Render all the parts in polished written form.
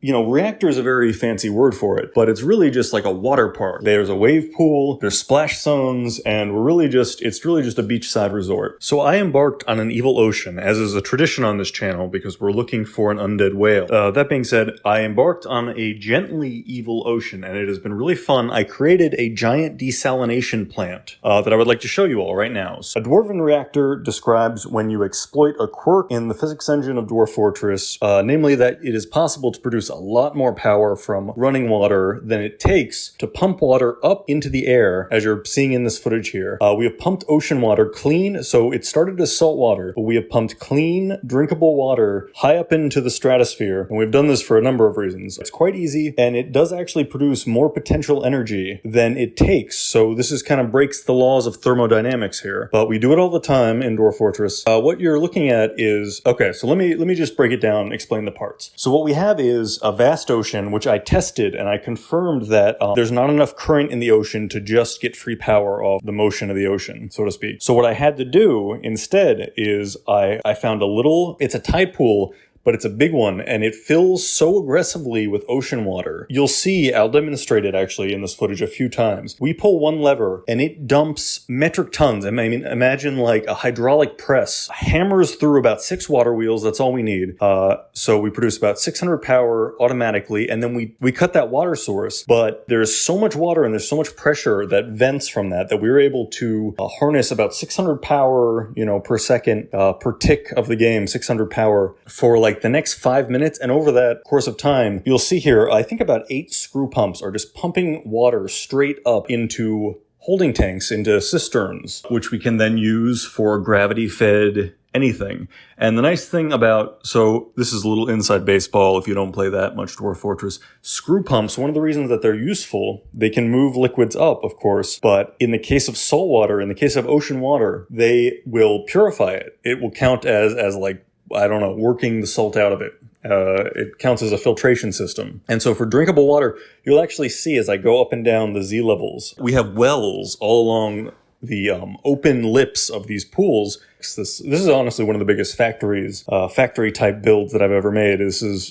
reactor is a very fancy word for it, but it's really just like a water park. There's a wave pool, there's splash zones, and it's really just a beachside resort. So I embarked on an evil ocean, as is a tradition on this channel, because we're looking for an undead whale. That being said, I embarked on a gently evil ocean, and it has been really fun. I created a giant desalination plant that I would like to show you all right now. So a Dwarven Reactor describes when you exploit a quirk in the physics engine of Dwarf Fortress, namely that it is possible to produce a lot more power from running water than it takes to pump water up into the air, as you're seeing in this footage here. We have pumped ocean water clean, so it started as salt water, but we have pumped clean, drinkable water high up into the stratosphere, and we've done this for a number of reasons. It's quite easy, and it does actually produce more potential energy than it takes, so this is kind of breaks the laws of thermodynamics here, but we do it all the time in Dwarf Fortress. What you're looking at is, okay, so let me just break it down and explain the parts. So what we have is a vast ocean, which I tested, and I confirmed that there's not enough current in the ocean to just get free power off the motion of the ocean, so to speak. So what I had to do instead is I found it's a tide pool, but it's a big one, and it fills so aggressively with ocean water. You'll see, I'll demonstrate it actually in this footage a few times. We pull one lever, and it dumps metric tons. I mean, imagine like a hydraulic press, hammers through about 6 water wheels, that's all we need. So we produce about 600 power automatically, and then we cut that water source, but there's so much water and there's so much pressure that vents from that we were able to harness about 600 power, per second, per tick of the game, 600 power for like the next 5 minutes. And over that course of time, you'll see here, I think about 8 screw pumps are just pumping water straight up into holding tanks, into cisterns, which we can then use for gravity-fed anything. And the nice thing so this is a little inside baseball if you don't play that much Dwarf Fortress. Screw pumps, one of the reasons that they're useful, they can move liquids up, of course, but in the case of salt water, in the case of ocean water, they will purify it. It will count as like, I don't know, working the salt out of it. It counts as a filtration system. And so for drinkable water, you'll actually see as I go up and down the Z levels, we have wells all along the open lips of these pools. This is honestly one of the biggest factory type builds that I've ever made.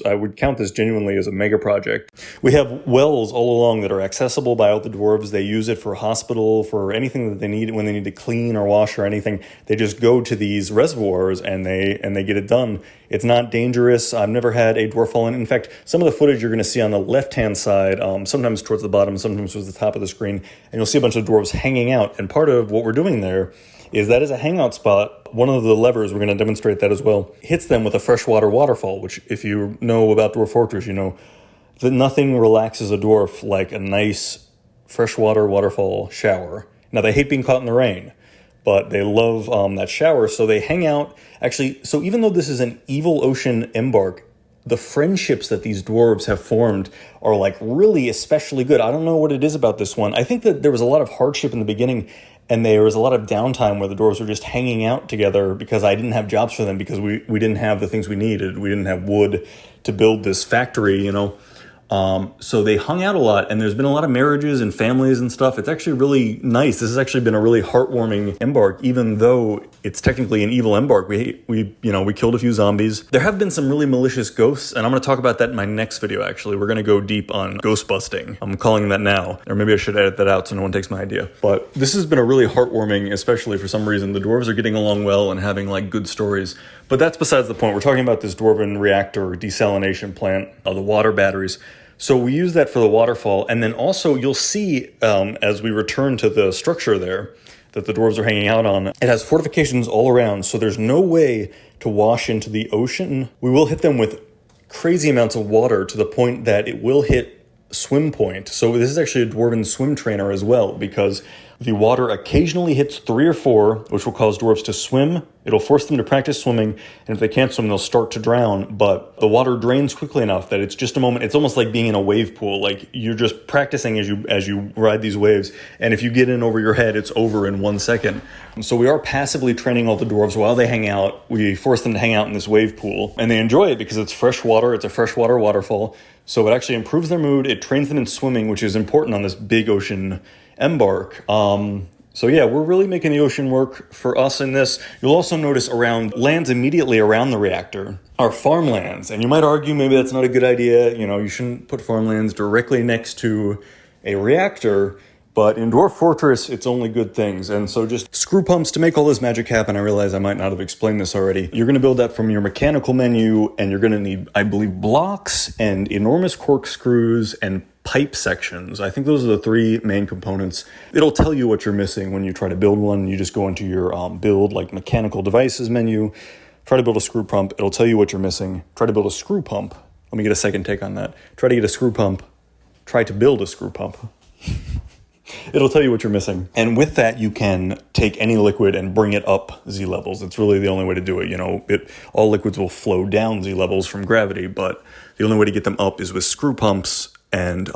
I would count this genuinely as a mega project. We have wells all along that are accessible by all the dwarves. They use it for hospital, for anything that they need when they need to clean or wash or anything. They just go to these reservoirs and they get it done. It's not dangerous. I've never had a dwarf fall in. In fact, some of the footage you're going to see on the left-hand side, sometimes towards the bottom, sometimes towards the top of the screen, and you'll see a bunch of dwarves hanging out. And part of what we're doing there is that is a hangout spot. One of the levers, we're going to demonstrate that as well, hits them with a freshwater waterfall, which if you know about Dwarf Fortress, you know that nothing relaxes a dwarf like a nice freshwater waterfall shower. Now, they hate being caught in the rain, but they love that shower, so they hang out. Actually, so even though this is an evil ocean embark, the friendships that these dwarves have formed are like really especially good. I don't know what it is about this one. I think that there was a lot of hardship in the beginning, and there was a lot of downtime where the dwarves were just hanging out together because I didn't have jobs for them because we didn't have the things we needed. We didn't have wood to build this factory, So they hung out a lot, and there's been a lot of marriages and families and stuff. It's actually really nice. This has actually been a really heartwarming embark, even though it's technically an evil embark. We killed a few zombies. There have been some really malicious ghosts, and I'm going to talk about that in my next video, actually. We're going to go deep on ghost busting. I'm calling that now, or maybe I should edit that out so no one takes my idea. But this has been a really heartwarming, especially for some reason. The dwarves are getting along well and having like good stories. But that's besides the point. We're talking about this Dwarven Reactor desalination plant, the water batteries. So we use that for the waterfall, and then also you'll see as we return to the structure there that the dwarves are hanging out on, it has fortifications all around, so there's no way to wash into the ocean. We will hit them with crazy amounts of water to the point that it will hit swim point. So this is actually a dwarven swim trainer as well, because the water occasionally hits 3 or 4, which will cause dwarves to swim. It'll force them to practice swimming, and if they can't swim, they'll start to drown. But the water drains quickly enough that it's just a moment. It's almost like being in a wave pool. Like you're just practicing as you ride these waves, and if you get in over your head, it's over in 1 second. So we are passively training all the dwarves while they hang out. We force them to hang out in this wave pool, and they enjoy it because it's fresh water. It's a freshwater waterfall, so it actually improves their mood. It trains them in swimming, which is important on this big ocean embark. So yeah, we're really making the ocean work for us in this. You'll also notice around lands immediately around the reactor are farmlands. And you might argue maybe that's not a good idea. You know, you shouldn't put farmlands directly next to a reactor. But in Dwarf Fortress, it's only good things. And so just screw pumps to make all this magic happen. I realize I might not have explained this already. You're going to build that from your mechanical menu, and you're going to need, I believe, blocks and enormous corkscrews and pipe sections. I think those are the three main components. It'll tell you what you're missing when you try to build one. You just go into your build, like mechanical devices menu, try to build a screw pump. It'll tell you what you're missing. Try to build a screw pump. Let me get a second take on that. Try to get a screw pump. Try to build a screw pump. It'll tell you what you're missing. And with that, you can take any liquid and bring it up Z levels. It's really the only way to do it. You know, all liquids will flow down Z levels from gravity, but the only way to get them up is with screw pumps. And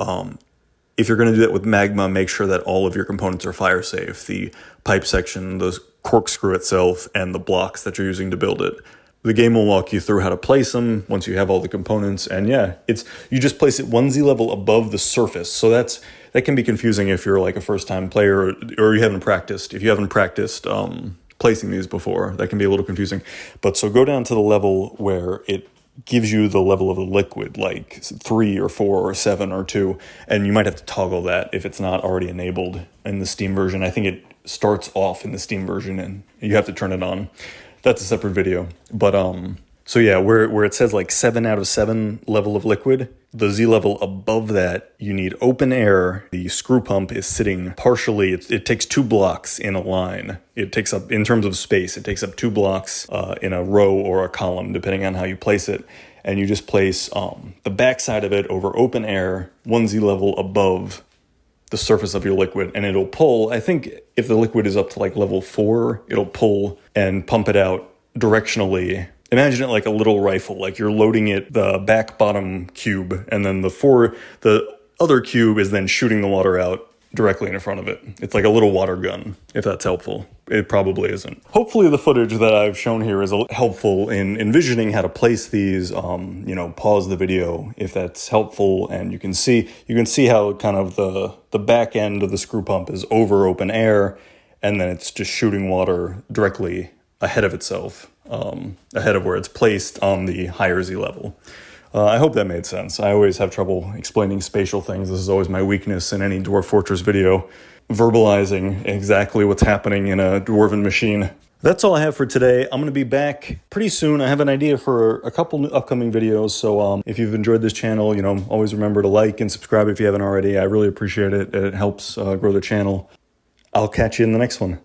if you're going to do that with magma, make sure that all of your components are fire safe. The pipe section, the corkscrew itself, and the blocks that you're using to build it. The game will walk you through how to place them once you have all the components. And yeah, you just place it 1 Z level above the surface. So that can be confusing if you're like a first-time player or you haven't practiced. If you haven't practiced placing these before, that can be a little confusing. But so go down to the level where it gives you the level of the liquid, like 3 or 4 or 7 or 2, and you might have to toggle that if it's not already enabled in the Steam version. I think it starts off in the Steam version and you have to turn it on. That's a separate video. But so yeah, where it says like 7 out of 7 level of liquid, the Z level above that, you need open air. The screw pump is sitting partially, it takes 2 blocks in a line. It takes up, in terms of space, it takes up 2 blocks in a row or a column, depending on how you place it. And you just place the backside of it over open air, 1 Z level above the surface of your liquid, and it'll pull. I think if the liquid is up to like level 4, it'll pull and pump it out directionally. Imagine it like a little rifle, like you're loading it, the back bottom cube, and then the other cube is then shooting the water out directly in front of it. It's like a little water gun, if that's helpful. It probably isn't. Hopefully the footage that I've shown here is helpful in envisioning how to place these. Pause the video if that's helpful, and you can see how kind of the back end of the screw pump is over open air, and then it's just shooting water directly ahead of itself, ahead of where it's placed on the higher Z level. I hope that made sense. I always have trouble explaining spatial things. This is always my weakness in any Dwarf Fortress video, verbalizing exactly what's happening in a Dwarven machine. That's all I have for today. I'm going to be back pretty soon. I have an idea for a couple upcoming videos, so if you've enjoyed this channel, always remember to like and subscribe if you haven't already. I really appreciate it. It helps grow the channel. I'll catch you in the next one.